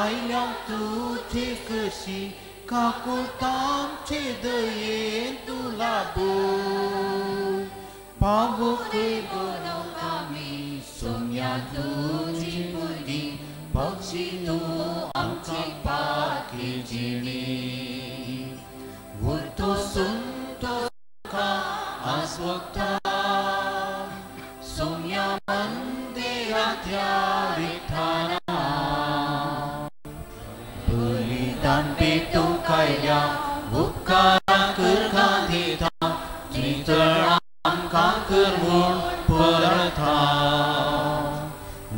आयल्या तुझे कशी काकुतांचे दयेन तुला बोल पावो गौरवकामी सोम्या तुझी बुद्धी पक्षी तू आमची पाखी जिणी उरतो सुंतो का आस्वक्ता सोम्या मंदिरातल्या विठाना बलिदान पेटू कायल्या उपकारा कर गांधीता नितळ आमकां कर म्हूण परथा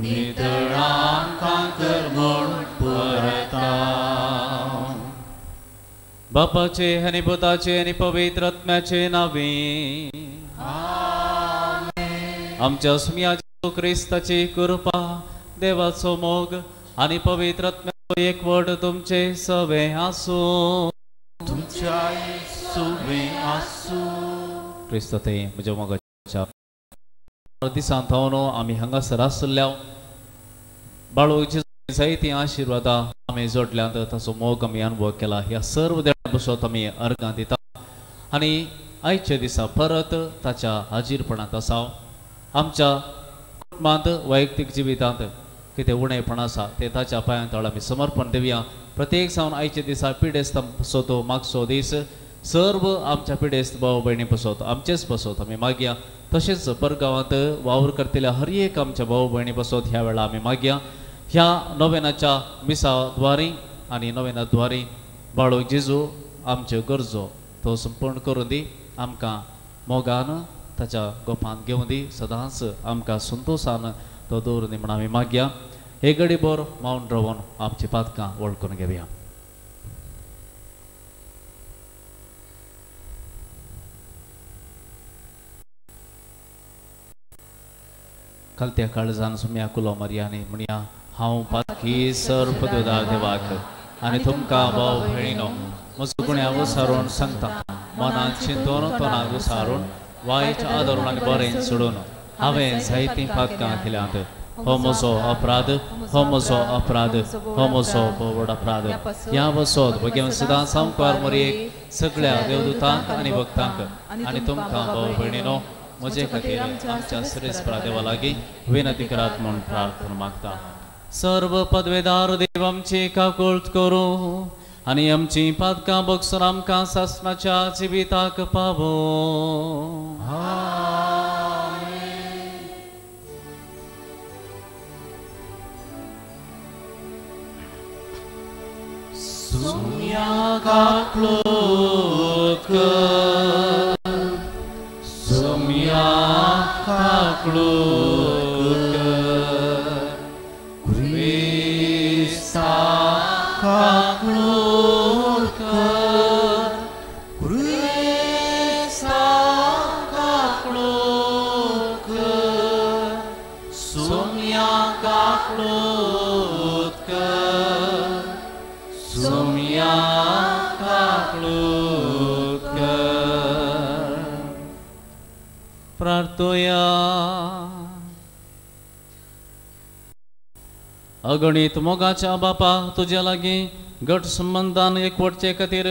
नितळ आमकां कर म्हूण परथा बापाचे आनी पुताचे आनी पवित्र आत्म्याचे नावे आमच्या सुम्या जेजू क्रिस्ताची कृपा देवाचो मोग आनी पवित्र आत्म्याचो एकवट तुमचे सवे आसूं तुमच्या सवे आसूं क्रिस्त ते म्हज्या मोगाच्या दिसांत हांव आमी हांगासर आसल्या बाळू जायतीं आशिर्वादां आमी जोडल्यांत ताचो मोग आमी अनुभव केला ह्या सर्व देणा बसत आमी अर्गां दिता आनी आयच्या दिसा परत ताच्या हाजीरपणांत आसा आमच्या कुटुंबांत वैयक्तीक जिवितांत कितें उणेंपण आसा तें ताच्या पांयां तळ आमी समर्पण दिवया प्रत्येक जावन आयच्या दिसा पिडेस्त बसतो मागचो दीस सर्व आमच्या पिडेस्त भाव भयणी बसत आमचेच बसत आमी मागया तशेंच परगांवांत वावर करतल्या हर एक आमच्या भाव भयणी बसत ह्या वेळा आमी मागया ह्या नोवेनाच्या मिसा द्वारी आनी नोवेना द्वारी बाळू जेजू आमच्यो गरजो तो संपूर्ण करून दी आमकां मोगान ताच्या गोपान घेवन दी सदांच आमकां संतोशान तो दवरून दी म्हणून आमी मागया एक घडी भर मावन रावन आमची पातकां वळखून घेवया खालत्या काळजान सुम्या कुलो मरयानी म्हणया हांव पातकी सर्व पदवेदार देवाक आनी तुमकां भाव भयणीनो म्हजो गुण्यां विसारून सांगता मनांत चिंतून तोंडाक विसारून वायट आदरून आनी बरें सोडून हांवें जायतीं पातकां केल्यांत हो म्हजो अपराध हो म्हजो अपराध हो म्हजो व्हड अपराध ह्या वसत घेवन सदांच सामकार मरयेक सगळ्या देवदूतांक आनी भक्तांक आनी तुमकां भाव भयणीनो म्हजे खातीर आमच्या श्रेष्ठ देवा लागीं विनंती करात म्हूण प्रार्थना मागता सर्व पदवेदार देव आमची काकुळट करूं आनी आमची पातकां बगसून आमकां सासणाच्या जिविताक पावो सुम्या काकुळट कर सुम्या काकुळट प्रार्थोया अगणित मोगाच्या बापा तुझ्या लागीं गट संबंधान एकवटचे खातीर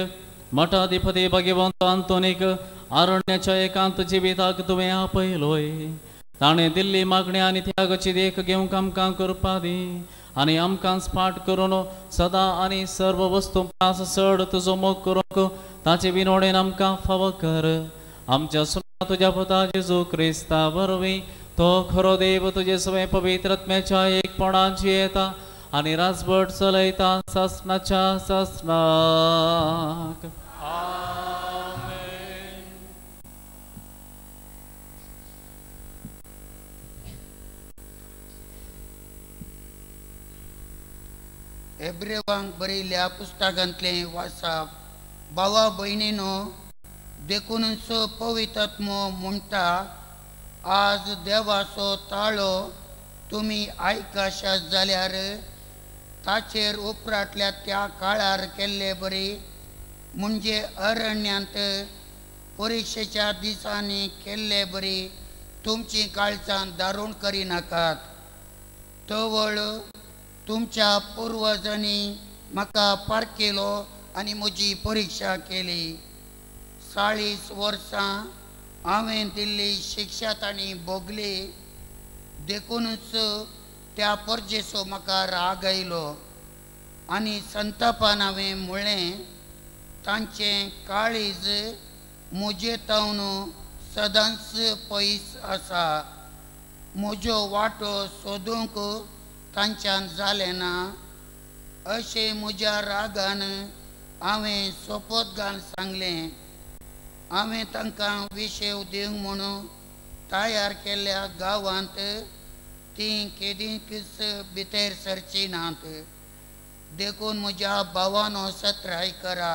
मठाधिपती भगवंत आंतोनीक आरण्याच्या एकांत जिविताक तुवें आपयलोय ताणें दिल्ली मागणी आनी त्यागाची देख घेवंक आमकां करपा दी आनी आमकां पाठ करून सदा आनी सर्व वस्तू पास चड तुजो मोग करूंक ताचे विनोडेन आमकां फावो कर आमच्या तुझ्या पुता जेजू क्रिस्ता वरवीं तो खरो देव तुजे सवे पवित्र आत्म्याच्या एकपणाची येता आनी राजभट चलयता सासणाच्या सासणाक एब्रेवांक बरयल्ल्या पुस्तकांतले वाचप भावा भयणीनो देखूनच पवित्र आत्मो म्हणटा आज देवाचो ताळो तुमी आयकाशात जाल्यार ताचेर उपरांतल्या त्या काळार केल्ले बरे म्हणजे अरण्यांत परिक्षेच्या दिसांनी केल्ले बरे तुमची काळजां दारूण करिनाकात तवळ तुमच्या पूर्वजांनी म्हाका पारकेलो आनी म्हजी परीक्षा केली. 40 वर्सां हांवें दिल्ली शिक्षा तांणी भोगली. देखूनच त्या परजेचो म्हाका राग आयलो आनी संतापान हांवें म्हणलें, तांचें काळीज म्हजे तावन सदांच पयस आसा. म्हजो वाटो सोदूंक तांच्यान जालें ना. अशें म्हज्या रागान हांवें सोपत घालन सांगलें. हांवें तांकां विशेव दिवंक म्हणून तयार केल्ल्या गांवांत तीं केदींच भितर सरची नात. देखून म्हज्या भावानो सत्राय करा.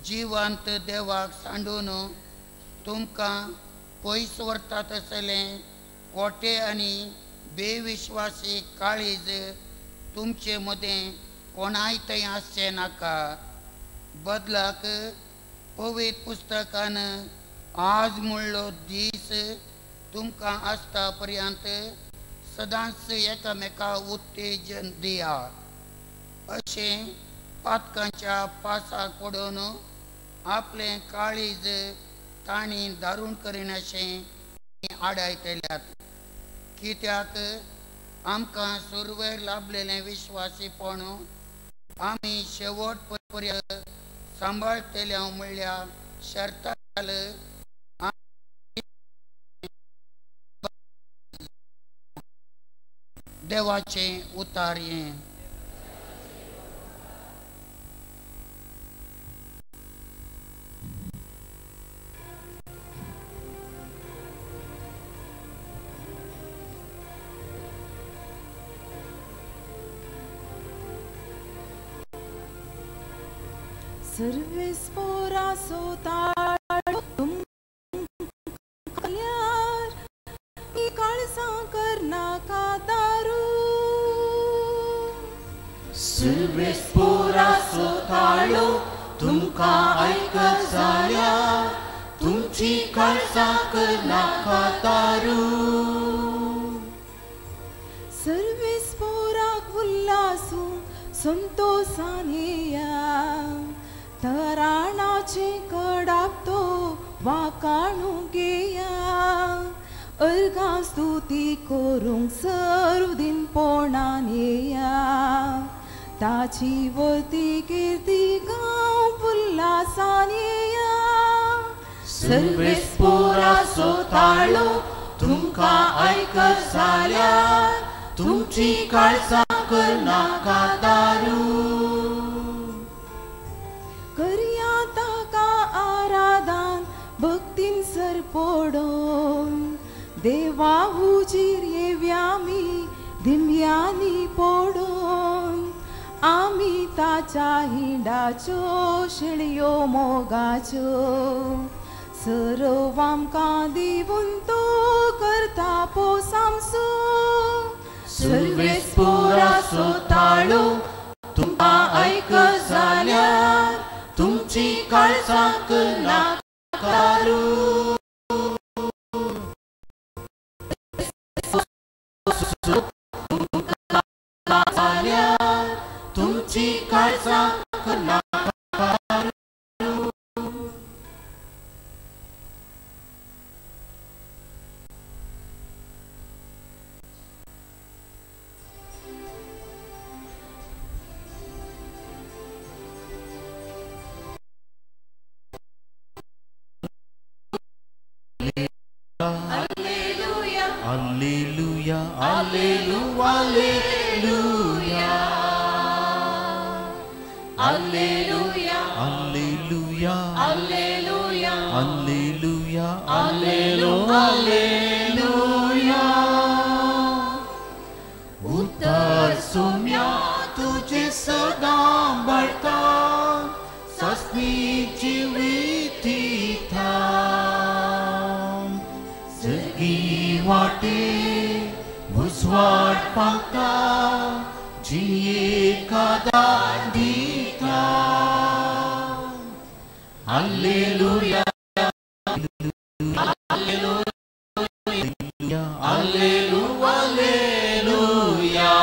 जिवंत देवाक सांडून तुमकां पयस व्हरतात तसलें खोटे आनी बेविश्वासी काळीज तुमचे मदें कोणाय थंय आसचें नाका. बदलाक पवित्र पुस्तकान आज म्हणलो दीस तुमकां आसता पर्यंत सदांच एकामेकाक उत्तेजन दिया. अशें पातकांच्या पासाक पडून आपलें काळीज तांणी दारूण करीन अशें आडायतल्यात. कित्याक आमकां सुरवेर लाभलेलें विश्वासीपण आमी शेवट पर्यंत सांबाळटले म्हणल्यार शर्ताल देवाचें उतार हें. सर्विस पोरा सोताळो तुम कल्यार ई काळसा करना कादारू. सर्विस पोरा सोताळो तुमकां आयकत जाल्यार तुमची काळसा करना कादारू. सर्विस पोराक उल्लासू संतोषान येया. तराणाचे कडाप तो वाकाणू घेया. अर्गा स्तुती करूंक सर्व दिन पोणान येया. ताची वर्ती कीर्ती गांव उल्लासान येया. सर्विस पोरा सोताळो तुमकां आयकत जाल्यार तुमची काळसा करना कादारू. करया ताका आराधन भक्तीन सर पडोन. देवा हुजीर येवया आमी दिम्यांनी पडोन. आमी ताच्या हिंडाच्यो शेळयो मोगाच्यो. सर्व आमकां दिवून तो करता पोसामसो. सर्विस पोरा सोताळो तुमकां आयकत जाल्यार तुमची काळसा करना कादारू. जाल्यार तुमची काळसा करना कादारू. Alleluia, alleluia, alleluia, alleluia, alleluia, alleluia, alleluia, alleluia. उत्तर सोम्या तुझे सदा बढ़ता सस्तीची विधी था. जगी वाटे भुसवाट पावता जिये कादा दिता. Alleluia, alleluia, alleluia, alleluia.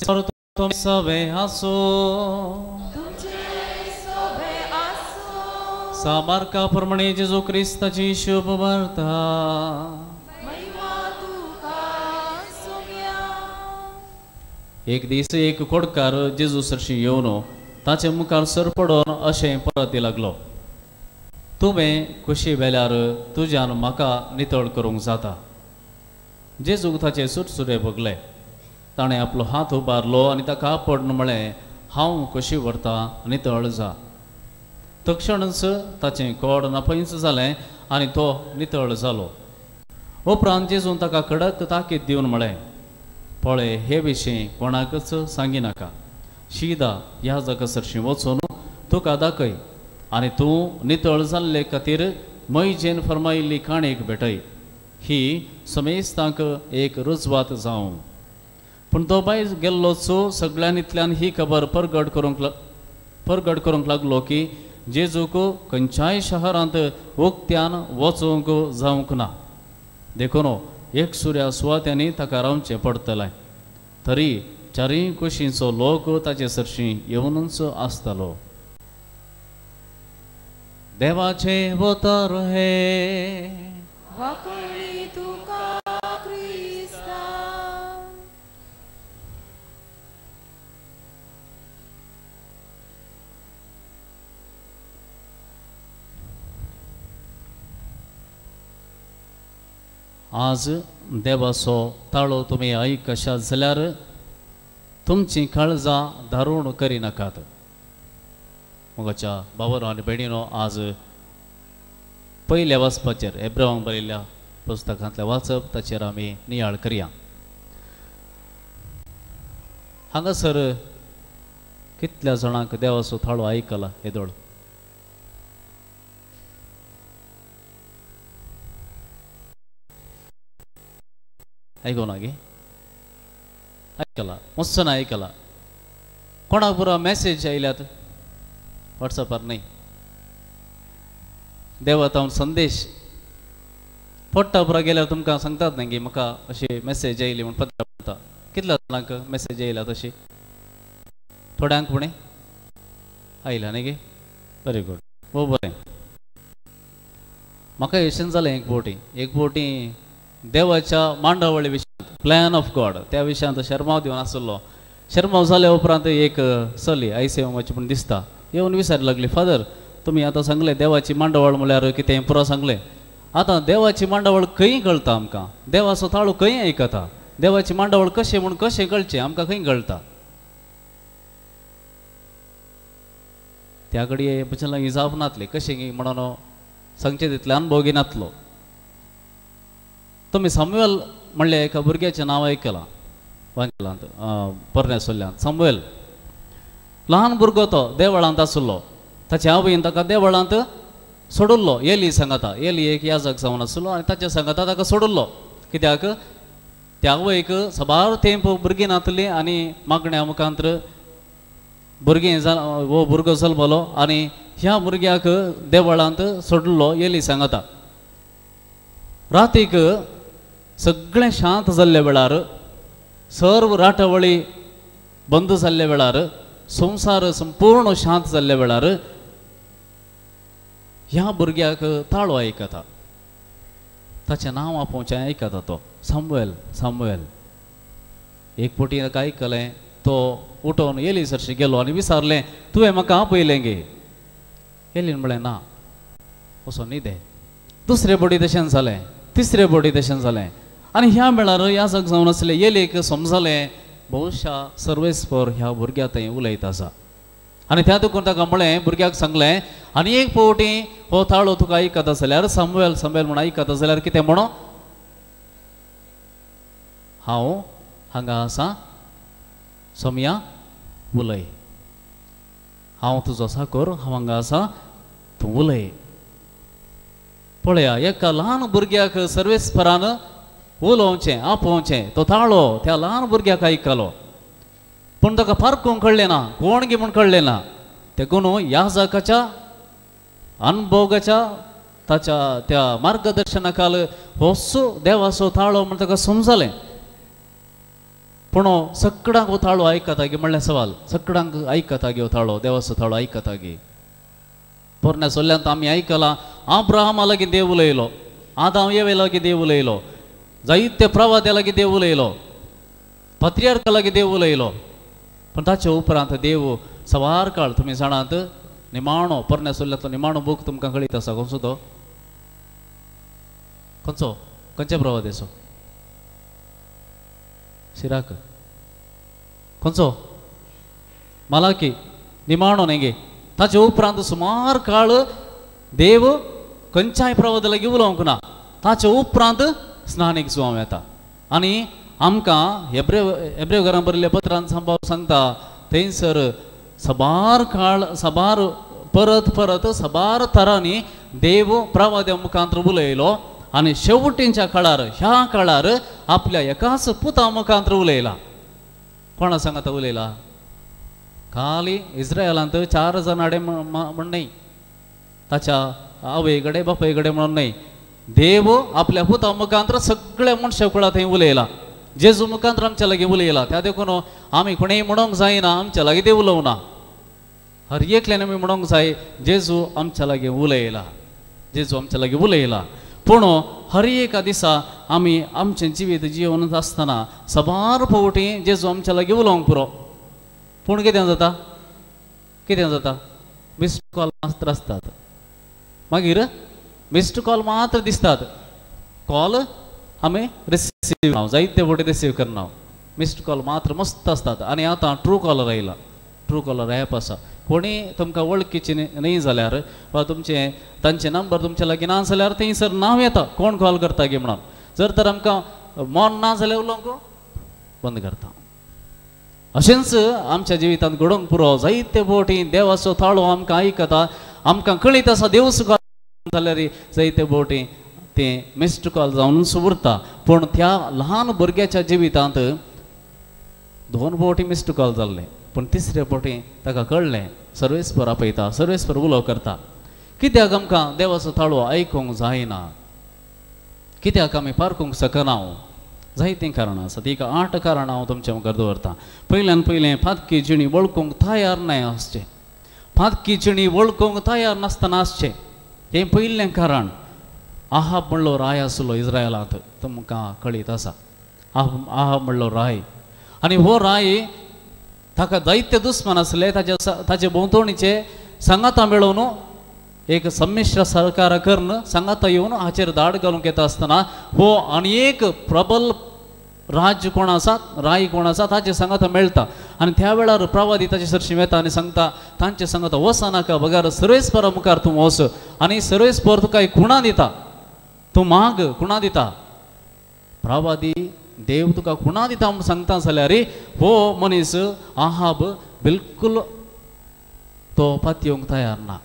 तुम सवे आसो तुमचे सोबे आसो सामार्का प्रमाणे जेजू क्रिस्ताची शुभ वार्ता महिमा तुका सोम्या एक दीस एक खोडकार जेजू सरशी येवन ताचे मुखार सर पडोन अशें परत लागलो तुवें खुशी वेल्यार तुज्यान म्हाका नितळ करूंक जाता जेजूक ताचे सुटसुरे भोगले ताणें आपलो हात उबारलो आनी ताका पडन म्हळें हांव खुशी व्हरता नितळ जा तक्षणच ताचें कोड नापयस जालें आनी तो नितळ जालो उपरांत जेजून ताका कडक ताकीद दिवन म्हळें पळय हे विशीं कोणाकच सांगिनाका शिदा ह्या जगा सरशी वचून तुका दाखय आनी तूं नितळ जाल्ले खातीर मैजेन फर्मायिल्ली काणयेक भेटय ही समेस्तांक एक रुजवात जावं पूण तो भायर गेल्लोच सगळ्यांतल्यान ही खबर परगट करूंक लागलो की जेजूक खंयच्याय शहरांत उक्त्यान वचूंक जावंक ना देखून एक सुर्या सुवात्यांनी ताका रावचें पडटलें तरी चारय कुशींचो लोक ताचे सरशी येवनूच आसतालो देवाचे अवतार हे वाकळी तुका क्रिस्ता आज देवाचो ताळो तुमी आयकशात जाल्यार तुमची काळजां धारूण करिनाकात मोगाच्या भावांनो आनी भयणीनो आज पयल्या वाचपाचेर एब्रावांक बरयल्ल्या पुस्तकांतलें वाचप ताचेर आमी नियाळ करया हांगासर कितल्या जाणांक देवाचो थाळो आयकला येदोळ आयकोना गे आयकला मस्सन आयकला कोणाक पुरो मॅसेज आयल्यात वॉट्सॅपार न्ही देवातावन संदेश पडटा पुरो गेल्यार तुमकां सांगतात न्ही की म्हाका अशी मॅसेज आयली म्हण पत्र पडटा कितल्या जाणांक मॅसेज येयल्या तशी थोड्यांक पुणे आयल्या न्ही गे व्हेरी गुड हो बरें म्हाका येशन जालें एक फावटी देवाच्या मांडावळी विशयांत प्लॅन ऑफ गॉड त्या विशयांत शर्माव दिवन आसलो शर्माव जाल्या उपरांत एक चली आयसीएमाची पूण दिसता येवन विचारली लागली फादर तुमी आतां सांगलें देवाची मांडावळ म्हळ्यार कितें पुरो सांगलें आतां देवाची मांडावळ खंय कळटा आमकां देवाचो ताळो खंय आयकता देवाची मांडावळ कशें म्हूण कशें कळचें आमकां खंय कळटा त्या घडये म्हज्या लागीं जावप नासलें कशें म्हणून सांगचें तितलें अनुभव घेनासलो तुमी सामुएल म्हणलें एका भुरग्याचें नांव आयकलां वांकेलांत परनेसुल्ल्यांत सामुएल ल्हान भुरगो तो देवळांत आसलो ताच्या आवयन ताका देवळांत सोडुल्लो एली सांगाता एली एक याजक जावन आसलो आनी ताच्या सांगाता ताका सोडुल्लो कित्याक त्या आवयक सबार तेंप भुरगीं नातलीं आनी मागण्या मुखांतर भुरगीं हो भुरगो जल्मलो आनी ह्या भुरग्याक देवळांत सोडुल्लो एली सांगाता रातीक सगळें शांत जाल्ले वेळार सर्व राटावळी बंद जाल्ले वेळार संवसार संपूर्ण शांत जाल्ले वेळार ह्या भुरग्याक ताळो आयकता ताचें नांव आपोवचें आयकता तो सामुएल सामुएल एक फावटी ताका आयकलें तो उठोवन एली सरशी गेलो आनी विचारलें तुवें म्हाका आपयलें गे एलीन म्हळें ना वचोन न्हिदे दुसरे फावटी तशें जालें तिसरे फावटी तशें जालें आनी ह्या वेळार याजक जावन आसले एलीक समजलें बहुशा सर्वेस्पर ह्या भुरग्या थंय उलयता आसा आनी त्या देखून ताका म्हळें भुरग्याक सांगलें आनी एक फावटी हो ताळो तुका आयकता जाल्यार सामुएल सामुएल म्हूण आयकता जाल्यार कितें म्हणो हांव हांगा आसा सोम्या उलय हांव तुजो साकोर हांव हांगा आसा तूं उलय पळया एका ल्हान भुरग्याक सर्वेस्परान उलोवचें आपोवचें तो ताळो त्या ल्हान भुरग्याक आयकलो पूण ताका पारखूंक कळ्ळें ना कोण गे म्हूण कळ्ळें ना देखून याजकाच्या अनुभोगाच्या ताच्या त्या मार्गदर्शना खाल होच देवाचो ताळो म्हूण ताका समजलें पूण सगळ्यांक हो थाळो आयकता गे म्हणल्यार सवाल सगळ्यांक आयकता गे हो थाळो देवाचो थाळो आयकता गे पोरण्या सोल्ल्यांत आमी आयकलां अब्राहमा लागीं देव उलयलो आदाम येवे लागीं देव उलयलो जायते प्रवाद्या लागीं देव उलयलो पत्रियार्का लागीं देव उलयलो पण ताचे उपरांत देव सवार काळ तुमी जाणात निमाणो पोरण्या सोल्ल्यांतलो निमाणो बूक तुमकां कळीत आसा खंयचो तो खंयचो खंयच्या प्रवादेचो सिराक खंयचो मालाकी निमाणो न्ही गे ताचे उपरांत सुमार काळ देव खंयच्याय प्रवाद लागीं उलोवंक ना ताचे उपरांत स्नानीक सुवाम येता आनी आमकां हेब्रेव घरां बरयल्ल्या पत्रांत सांगता थंयसर सबार काळ सबार परत परत सबार तरांनी देव प्रवाद्या मुखांतर उलयलो आनी शेवटींच्या काळार ह्या काळार आपल्या एकाच पुता मुखांतर उलयला कोणा सांगात उलयला खाली इस्रायलांत 4 जणाडे म्हण न्हय ताच्या आवय कडेन बापाय कडेन म्हणून न्हय देव आपल्या पुता मुखांतर सगळ्या मनशा कुळा थंय उलयला जेजू मुखांतर आमच्या लागीं उलयला त्या देखून आमी कोणेय म्हणूंक जायना आमच्या लागीं देव उलोवना हर एकल्यान आमी म्हणूंक जाय जेजू आमच्या लागीं उलयला जेजू आमच्या लागीं उलयला पूण हर एका दिसा आमी आमचें जिवीत जिवन आसतना सबार फावटी जेजू आमच्या लागीं उलोवंक पुरो पूण कितें जाता मिस्ड कॉल मात्र आसतात मागीर मिस्ड कॉल मात्र दिसतात कॉल आमी रिसीव जायते फावटी रिसीव करना मिस्ड कॉल मात्र मस्त आसतात आनी आतां ट्रू कॉलर आयला ट्रू कॉलर ॲप आसा कोणी तुमकां वळखीचे न्ही जाल्यार वा तुमचे तांचे नंबर तुमच्या लागीं ना जाल्यार थंयसर नांव येता कोण कॉल करता गे म्हणून जर तर आमकां मोन ना जाल्यार उलोवंक बंद करता अशेंच आमच्या जिवितांत घडोवंक पुरो जायते फावटी देवाचो थाळो आमकां आयकता आमकां कळीत आसा देव सुखार जाल्यार जायते फावटी तें मिस्ड कॉल जावन उरता पूण त्या ल्हान भुरग्याच्या जिवितांत 2 फावटी मिस्ड कॉल जाल्ले पूण तिसरे फावटी ताका कळ्ळें सर्वेस्पर आपयता सर्वेस्पर उलो करता कित्याक आमकां देवाचो थाळो आयकूंक जायना कित्याक आमी पारखूंक शकना जायतीं कारणां आसात एक 8 कारणां हांव तुमच्या मुखार दवरतां पयल्यान पयलें फातकी जिणी वळखूंक तयार नाय आसचें फातकी जिणी वळखूंक तयार नासतना आसचें हें पयलें कारण आहाब म्हणलो राय आसलो इस्रायलांत तुमकां कळीत आसा आहाब म्हणलो राय आनी हो राय ताका दैत्य दुस्मान आसले ताचे भोंवतणीचे सांगाता मेळोवन एक संमिश्र सरकार करून सांगाता येवन हाचेर धाड घालूंक येता आसतना हो आनी एक प्रबल राज्य कोण आसा राय कोण आसा ताचे सांगाता मेळटा आनी त्या वेळार प्रवादी ताचे सरशी येता आनी सांगता तांचे सांगता वसा नाका बगार सर्वेस्परा मुखार तूं वच आनी सर्वेस्पर तुका एक खुणा दिता तूं माग खुणा दिता प्रवादी देव तुका खुणा दिता म्हूण सांगता जाल्यार हो मनीस आहाब बिलकुल तो पातयेवंक तयार ना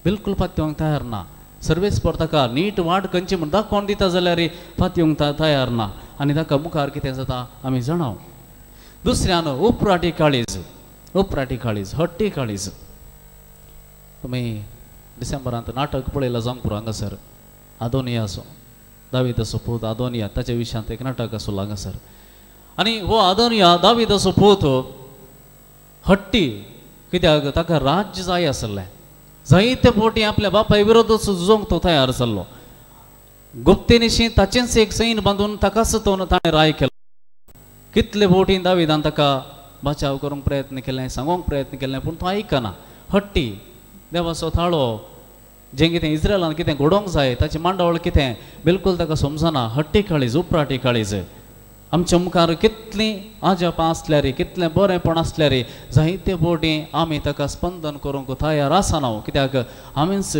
बिलकुल पातयेवंक तयार ना सर्वेस्पर ताका नीट वाट खंयची म्हूण दाखोवन दिता जाल्यार पातयेवंक तयार ना आनी ताका मुखार कितें जाता आमी जाणाव दुसऱ्यान उपराटी काळीज हट्टी काळीज तुमी डिसेंबरांत नाटक पळयलां जावंक पुरो हांगासर आदोनियाचो दाविदाचो पूत आदोनिया ताच्या विशयांत एक नाटक आसलो हांगासर आनी हो आदोनिया दाविदाचो पूत हट्टी कित्याक ताका राज्य जाय आसलें जायते फावटी आपल्या बापाय विरोधात झुजोवंक तो तयार जाल्लो गुप्तेनिशी ताचेंच एक सैन बांदून ताकाच ताणें राय केलो कितले फावटी दाविदान ताका बचाव करूंक प्रयत्न केले सांगूंक प्रयत्न केले पूण तो आयकना हट्टी देवाचो थाळो जें कितें इस्रायलान कितें घडोवंक जाय ताची मांडावळ कितें बिलकुल ताका समजना हट्टी काळीज उपराटी काळीज आमच्या मुखार कितलीं आजापां आसल्यार कितलें बरेंपण आसल्यार जायते फावटी आमी ताका स्पंदन करूंक तयार आसना कित्याक आमीच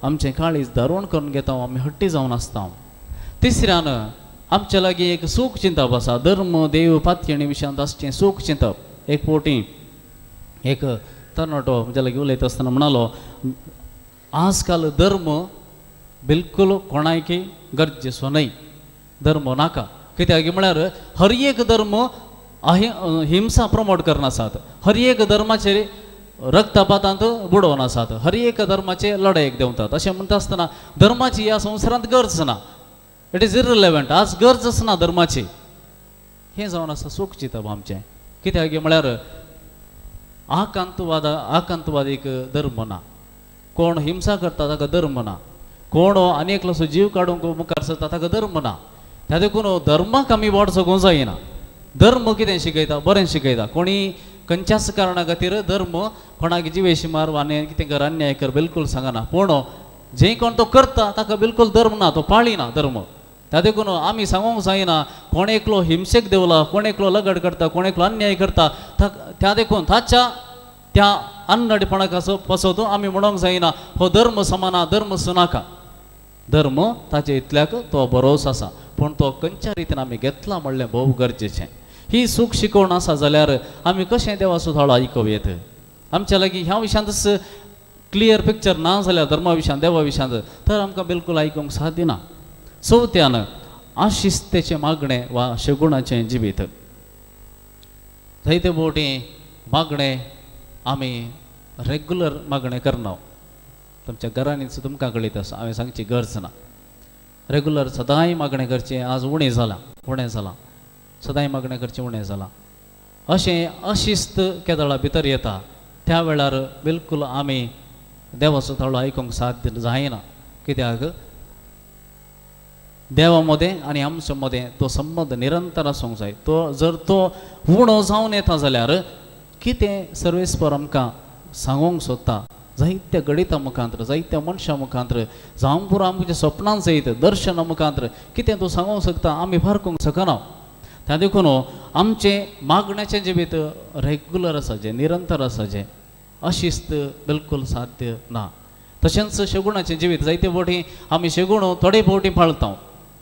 आमचें काळीज धारोवन करून घेता आमी हट्टी जावन आसता तिसऱ्यान आमच्या लागीं एक सूख चिंतप आसा धर्म देव पातयेणी विशयांत आसचें सूख चिंतप एक फावटी एक तरणाटो म्हज्या लागीं उलयता आसतना म्हणलो आजकाल धर्म बिलकुल कोणायकी गरजेचो न्हय धर्म नाका कित्याक म्हळ्यार हर एक धर्म हिंसा प्रमोट करनासात हर एक धर्माचेर रक्तपातांत बुडोवन आसात हर एक धर्माचे लढायेक देंवतात अशें म्हणटा आसतना धर्माची ह्या संवसारांत गरज ना इट इज इरिलेवंट आज गरजच ना धर्माची हें जावन आसा सूख चिंतप आमचें कित्याक म्हळ्यार आकांतवाद एक धर्म ना कोण हिंसा करता ताका धर्म ना कोण आनी एकलो जीव काडूंक मुखार सरता ताका धर्म ना त्या देखून धर्माक आमी वोट जगोवंक जायना धर्म कितें शिकयता बरें शिकयता कोणी खंयच्याच कारणा खातीर धर्म कोणाक जिवेशी मार वा कितें कर अन्याय कर बिलकूल सांगना पूण जे कोण तो करता ताका बिलकूल धर्म ना तो पाळिना धर्म त्या देखून आमी सांगूंक जायना कोण एकलो हिंसेक देवला कोण एकलो लगड करता कोण एकलो अन्याय करता त्या देखून ताच्या त्या अन्नडपणाक पसोवतूं आमी म्हणूंक जायना हो धर्म समाना धर्म सुनाका धर्म ताचे इतल्याक तो बरोस आसा पूण तो खंयच्या रितीन आमी घेतला म्हणलें भोव गरजेचें ही सूख शिकोवण आसा जाल्यार आमी कशें देवाचो थोडो आयकूं येत आमच्या लागीं ह्या विशयांतच क्लियर पिक्चर ना जाल्यार धर्मा विशयांत देवा विशयांत तर आमकां बिलकूल आयकूंक साध्य ना चवथ्यान आशिस्तेचें मागणें वा शेगुणाचें जिवीत जायते फावटी मागणें आमी रेग्युलर मागणें करना तुमच्या घरांनीच तुमकां कळीत आसा हांवें सांगची गरज ना रेग्युलर सदांय मागणें करचें आज उणें जालां सदांय मागणें करचें उणें जालां अशें अशिस्त केदळा भितर येता त्या वेळार बिलकूल आमी देवाचो थोडो आयकूंक साध्य जायना कित्याक देवा मदें आनी आमच्या मदें तो संबंद निरंतर आसूंक जाय तो जर तो उणो जावन येता जाल्यार कितें सर्वेस्पर आमकां सांगूंक सोदता जायत्या गणितां मुखांतर जायत्या मनशां मुखांतर जावं पुरो आमच्या स्वप्नां सयत दर्शना मुखांतर कितें तूं सांगूंक शकता आमी पारखूंक शकना त्या देखून आमचें मागण्याचें जिवीत रेग्युलर आसा जें निरंतर आसा जें अशिस्त बिलकूल साध्य ना तशेंच शेगुणाचें जिवीत जायते फावटी आमी शेगूण थोडे फावटी पाळटा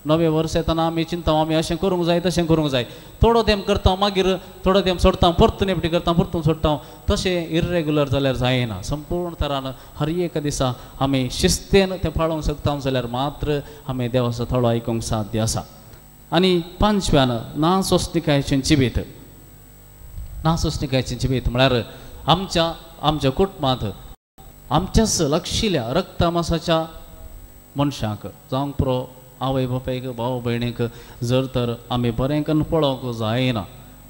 नवे वर्स येतना आमी चिंता आमी अशें करूंक जाय तशें करूंक जाय थोडो तेंप करता मागीर थोडो तेंप सोडटा परतून नेपटी करता परतून सोडटा तशें इरेग्युलर जाल्यार जायना संपूर्ण तरान हर एक दिसा आमी शिस्तेन तें पाळोवंक शकता जाल्यार मात्र आमी देवाचो थोडो आयकूंक साध्य आसा आनी पांचव्यान नासोस्तिकायेचें जिवीत नासोस्तिकायेचें जिवीत म्हळ्यार आमच्या कुटुंबांत आमच्याच लक्षिल्ल्या रक्तमासाच्या मनशांक जावंक पुरो आवय बापायक भाव भयणीक जर तर आमी बरें करून पळोवंक जायना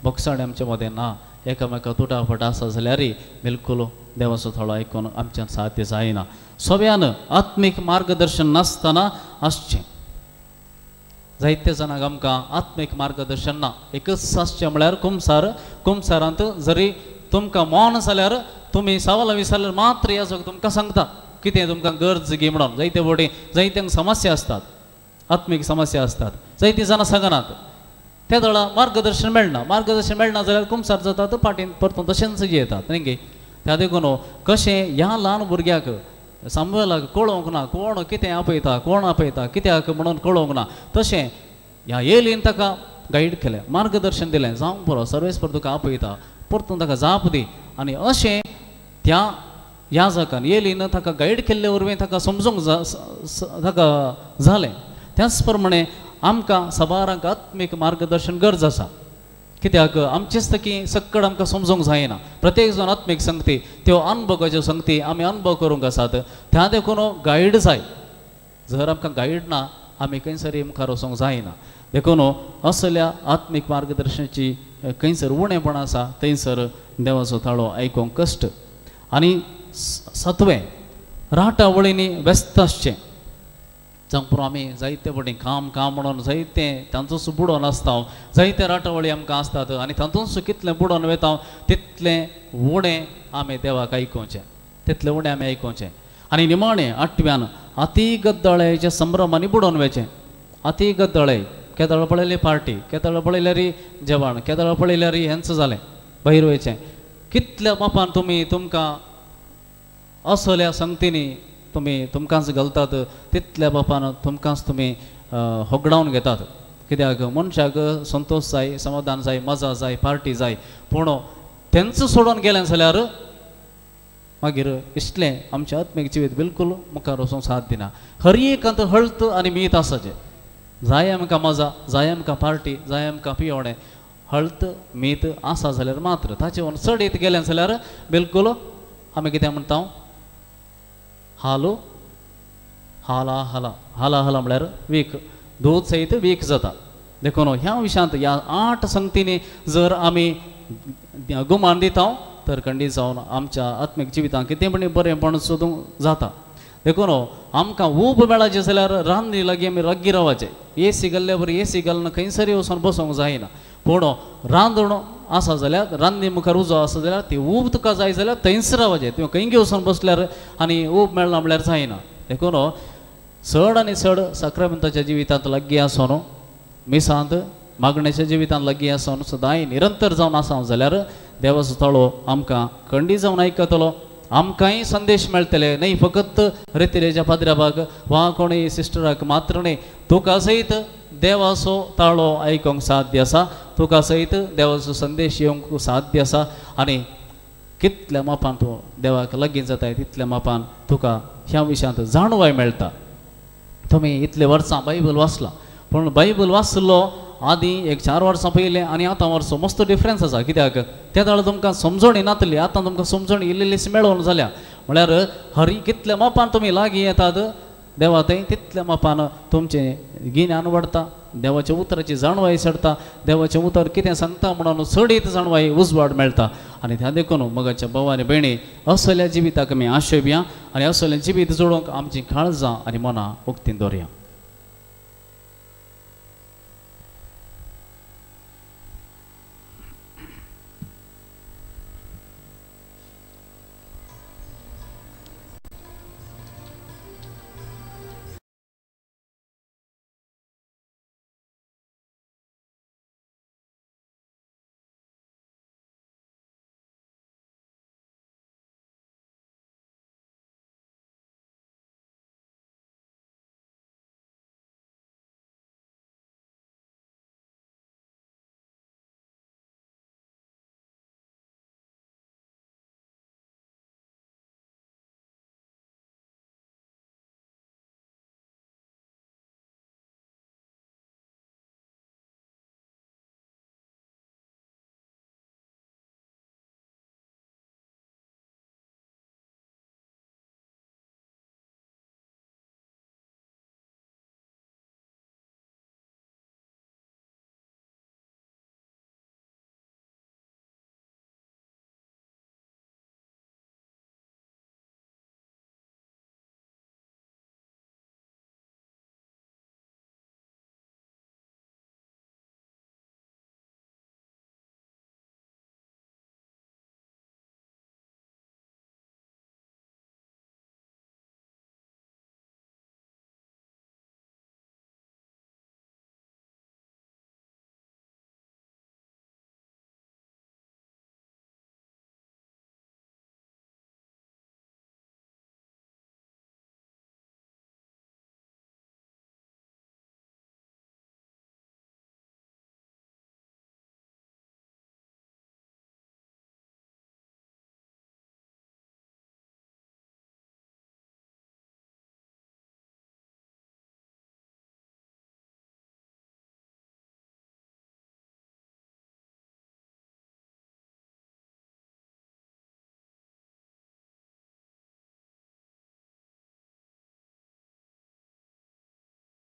बगसाण आमचे मदें ना एकामेका तुटाफट आसा जाल्यारय बिलकूल देवाचो थोडो आयकून आमच्यान साध्य जायना सगळ्यान आत्मीक मार्गदर्शन नासतना आसचें जायते जाणांक आमकां आत्मीक मार्गदर्शन ना एकच आसचें म्हळ्यार कुमसारांत जरी तुमकां मौन जाल्यार तुमी सवाल विचारल्यार मात्र याजक तुमकां सांगता कितें तुमकां गरज गी म्हणून जायते फावटी जायत्यांक समस्या आसतात आत्मीक समस्या आसतात जायतीं जाणां सांगनात त्या दळा मार्गदर्शन मेळना जाल्यार कुमसार जातात फाटीन परतून तशेंच येतात न्ही त्या देखून कशें ह्या ल्हान भुरग्याक सांबाळाक कळोवंक ना कोण कितें आपयता कित्याक म्हणून कळोवंक ना तशें ह्या येलीन ताका गायड केलें मार्गदर्शन दिलें जावंक पुरो सर्वेस्पर तुका आपयता परतून ताका जाप दी आनी अशें त्या याजकान येलीन ताका गायड केल्ले वरवीं ताका समजूंक ताका जालें त्याच प्रमाणे आमकां सबारांक आत्मीक मार्गदर्शन गरज आसा कित्याक आमचेच तकी सक्कड आमकां समजूंक जायना प्रत्येक जण आत्मीक संगती त्यो अनुभवाच्यो संगती आमी अनुभव करूंक आसात त्या देखून गायड जाय जर आमकां गायड ना आमी खंयसरी मुखार वचोंक जायना देखून असल्या आत्मीक मार्गदर्शनाची खंयसर उणेपण आसा थंयसर देवाचो थाळो आयकूंक कश्ट आनी सत्वें राटावळींनी व्यस्त आसचें जावं पुरो आमी जायते फावटी काम म्हणून जायते तांचोच बुडोन आसता जायते राटावळी आमकां आसतात आनी तातूंच कितलें बुडोन वयता तितलें उणें आमी देवाक आयकुचें तितलें उणें आमी आयकुचें आनी निमाणें 8व्यान अती गद्दळेच्या संभ्रमांनी बुडोन वचें अती गद्दळे केदळ पळयली पार्टी केदळ पळयल्यार जेवण केदळ पळयल्यार हेंच जालें भायर वयचें कितल्या बापान तुमकां असल्या संगतींनी तुमकांच घालतात तितल्या बापान तुमकांच तुमी होगडावन घेतात कित्याक मनशाक संतोश जाय समाधान जाय मजा जाय पार्टी जाय पूण तेंच सोडून गेलें जाल्यार मागीर इतलें आमचें आत्मीक जिवीत बिलकूल मुखार वचोंक साध्य ना हर एकांत हळत आनी मीत आसाचें जाय आमकां मजा जाय आमकां पार्टी जाय आमकां पियोणें हळत मीत आसा जाल्यार मात्र ताचे वन चड येत गेलें जाल्यार बिलकूल आमी कितें म्हणटा हालो हाला हाला हाला हाला म्हळ्यार वीक दूद सयत वीक जाता देखून ह्या विशयांत ह्या 8 संगतींनी जर आमी गुमान दिता तर खंडीत जावन आमच्या आत्मीक जिवितांत कितें पण बरेंपण सोदूंक जाता. देखून आमकां ऊब मेळाचें जाल्यार रांदनी लागीं आमी रग्गी रावचें. एसी घाल्ल्या बरी एसी घालून खंयसरी वचून बसोंक जायना. पूण रांदण आसा जाल्यार रांदनी मुखार उजो आसा जाल्यार ती ऊब तुका जाय जाल्यार थंयच रावचें. तुवें खंय वचून बसल्यार आनी ऊब मेळना म्हळ्यार जायना. देखून चड आनी चड साक्रामेंताच्या जिवितांत लागीं आसून मिसांत मागण्याच्या जिवितांत लागीं आसून सदांय निरंतर जावन आसा जाल्यार देवाचो तळो आमकां खंडी जावन आयकतलो. आमकांय संदेश मेळटले न्ही फकत रेतीरेच्या पाद्र्याबाक वा कोणूय सिस्टराक मात्र न्ही. तुका सयत देवाचो ताळो आयकूंक साध्य आसा. तुका सयत देवाचो संदेश येवंक साध्य आसा. आनी कितल्या मापान तूं देवाक लागीं जाताय तितल्या मापान तुका ह्या विशयांत जाणवाय मेळटा. तुमी इतले वर्सां बायबल वाचला पूण बायबल वाचलो आदीं 4 वर्सां पयलें आनी आतां वर्सां मस्त डिफरन्स आसा. कित्याक त्या वेळार तुमकां समजणी नातली. आतां तुमकां समजणी इल्लीशी मेळोन जाल्या म्हळ्यार हरी कितल्या मापान तुमी लागीं येतात देवा थंय तितल्या मापान तुमचें गिन्यान वाडटा. देवाच्या उतराची जाणवाय चडटा. देवाचें उतर कितें सांगता म्हणून चडीत जाणवाय उजवाड मेळटा. आनी त्या देखून मगाच्या भाव आनी भयणी असल्या जिविताक आमी आशय भिया आनी असलें जिवीत जोडूंक आमची काळजां आनी मनां उक्तीन दवरया.